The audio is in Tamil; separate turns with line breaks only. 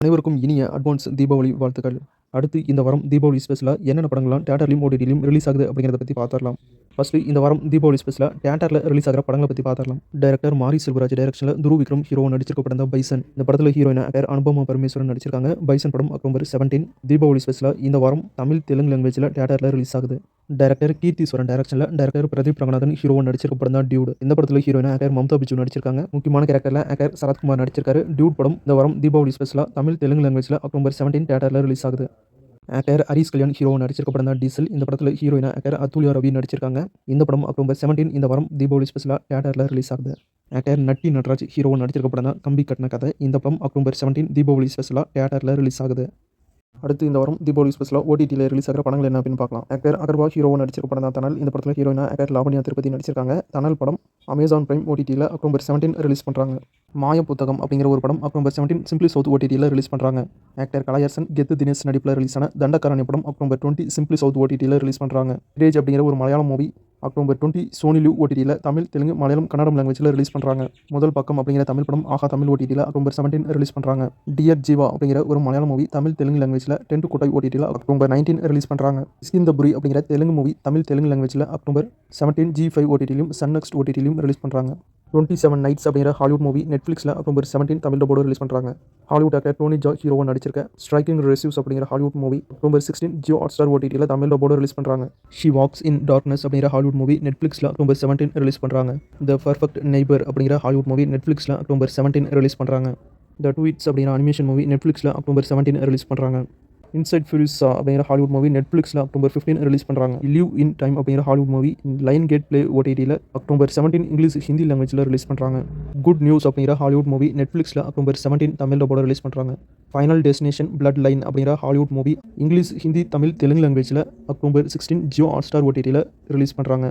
அனைவருக்கும் இனிய அட்வான்ஸ் தீபாவளி வாழ்த்துக்கள். அடுத்து இந்த வாரம் தீபாவளி ஸ்பெஷலா என்னென்ன படங்கள்லாம் தியேட்டர்லயும், ஓடிடிலயும் ரிலீஸ் ஆகுது அப்படிங்கிறத பத்தி பார்த்துரலாம். ஃபர்ஸ்ட்டு இந்த வாரம் தீபாவளி ஸ்பெஷலா தியேட்டர்ல ரிலீஸ் ஆகுற படங்கள பத்தி பார்த்துரலாம். டைரக்டர் மாரி செல்வராஜ் டைரக்ஷன்ல துருவ் விக்ரம் ஹீரோவா நடிச்சிருக்க படம் தான் பைசன். இந்த படத்துல ஹீரோயினா அனுபமா பரமேஸ்வரன் நடிச்சிருக்காங்க. பைசன் படம் அக்டோபர் 17 தீபாவளி ஸ்பெஷலா இந்த வாரம் தமிழ், தெலுங்கு லாங்குவேஜ்ல தியேட்டர்ல ரிலீஸ் ஆகுது. டைரக்டர் கீர்த்திஸ்வரன் டைரக்ஷன்ல டைரக்டர் பிரதீப் ரங்கநாதன் ஹீரோவா நடிச்சிருக்க படம் தான் டியூட். இந்த படத்துல ஹீரோயினா மம்தா பிச்சு நடிச்சிருக்காங்க. முக்கியமான கேரக்டர்ல சரத்குமார் நடிச்சிருக்காரு. டியூட் படம் இந்த வாரம் தீபாவளி ஸ்பெஷலா தமிழ், தெலுங்கு லாங்குவேஜ்ல அக்டோபர் 17 தியேட்டர்ல ரிலீஸ் ஆகுது. ஹரிஷ் கல்யாண் ஹீரோவா நடிச்சிருக்க படம் தான் டீசல். இந்த படத்துல ஹீரோயினா அதுல்யா ரவி நடிச்சிருக்காங்க. இந்த படம் அக்டோபர் 17 இந்த வாரம் தீபாவளி ஸ்பெஷலா தியேட்டர்ல ரிலீஸ் ஆகுது. நட்டி நட்ராஜ் ஹீரோவா நடிச்சிருக்க படம் தான் கம்பி கட்டின கதை. இந்த படம் அக்டோபர் 17 தீபாவளி ஸ்பெஷலா தியேட்டர்ல ரிலீஸ் ஆகுது. அடுத்து இந்த வாரம் தீபாவளி ஸ்பெஷலா ஓடிடியில் ரிலீஸ் ஆகிற படங்கள் என்ன அப்படின்னு பார்க்கலாம். அகர்வா ஹீரோவா நடிச்சிருக்க படம் தான் தனல். இந்த படத்தில் ஹீரோயினா லாவண்யா திருப்பதி நடிச்சிருக்காங்க. தனல் படம் அமேசான் பிரைம் ஓடிடியில் அக்டோபர் 17 ரிலீஸ் பண்ணுறாங்க. மாய புத்தகம் அப்படிங்கிற ஒரு படம் அக்டோபர் 17 சிம்பிளி சவுத் ஓடிடியில் ரிலீஸ் பண்ணுறாங்க. கலையரசன், கெத்து தினேஷ் நடிப்பில் ரிலீஸ் ஆன தண்டகாரணி படம் அக்டோபர் 20 சிம்பிளி சவுத் ஓடிடியில் ரிலீஸ் பண்ணுறாங்க. ரேஜ் அப்படிங்கிற ஒரு மலையாள மூவி அக்டோபர் 20 சோனி லிவ் ஓடிடியில் தமிழ், தெலுங்கு, மலையாளம், கன்னடம் லாங்குவேஜில் ரிலீஸ் பண்ணுறாங்க. முதல் பக்கம் அப்படிங்கிற தமிழ் படம் ஆஹா தமிழ் ஓடிடியில் அக்டோபர் 17 ரிலீஸ் பண்ணுறாங்க. டியர் ஜீவா அப்படிங்கிற ஒரு மலையாள மூவி தமிழ், தெலுங்கு லாங்குவேஜில் 10 to கோட்டாய் ஓடிடியில் அக்டோபர் 19 ரிலீஸ் பண்ணுறாங்க. ஸ்கிந்தபுரி அப்படிங்கிற தெலுங்கு மூவி தமிழ், தெலுங்கு லாங்குவேஜில் அக்டோபர் 17 G5 ஓடிடியிலும் சன் நெக்ஸ்ட் ஓடிடியிலும் ரிலீஸ் பண்ணுறாங்க. 27 நைட்ஸ் அப்படிங்கிற ஹாலிவுட் மூவி நெட்ஃப்ளிக்ஸில் அக்டோபர் 17 தமிழ் டப்போட ரிலீஸ் பண்ணுறாங்க. ஹாலிவுட் ஆக்டர் டோனி ஜா ஹீரோவா நடிச்சிருக்க ஸ்ட்ரைக்கிங் ரெசிவ்ஸ் அப்படிங்கிற Hollywood movie October 16 Jio Hotstar ஓடிடியில் தமிழ் டப்போட ரிலீஸ் பண்ணுறாங்க. ஷி வாக்ஸ் இன் டார்க்னஸ் அப்படிங்கிற ஹாலிவுட் மூவி நெட்ஃப்ளிக்ஸில் அக்டோபர் 17 ரிலீஸ் பண்ணுறாங்க. த பர்ஃபெக்ட் நெய்பர் அப்படிங்கிற ஹாலிவுட் மூவி நெட்ஃப்ளிக்ஸில் அக்டோபர் 17 ரிலீஸ் பண்ணுறாங்க. த ட்வீட்ஸ் அப்படிங்கிற அனிமேஷன் மூவி நெட்ஃப்ளிக்ஸில் அக்டோபர் 17 ரிலீஸ் பண்ணுறாங்க. இன்சைட் ஃபியூரிஸா அப்படிங்கிற ஹாலிவுட் மூவி நெட்ஃப்ளிக்ஸில் அக்டோபர் 15 ரிலீஸ் பண்ணுறாங்க. லிவ் இன் டைம் அப்படிங்கிற Hollywood movie Lionsgate play ஓடிடியில் அக்டோபர் 17 இங்கிலீஷ், ஹிந்தி லாங்குவேஜில் ரிலீஸ் பண்ணுறாங்க. குட் நியூஸ் அப்படிங்கிற ஹாலிவுட் மூவி நெட்ஃப்ளிக்ஸில் அக்டோபர் 17 தமிழ் டப்போட ரிலீஸ் பண்ணுறாங்க. ஃபைனல் டெஸ்டினேஷன் பிளட் லைன் அப்படிங்கிற Hollywood movie English, Hindi, Tamil, Telugu லாங்குவேஜில் அக்டோபர் 16 ஜியோ ஹாட்ஸ்டார் ஓடிடியில் ரிலீஸ் பண்ணுறாங்க.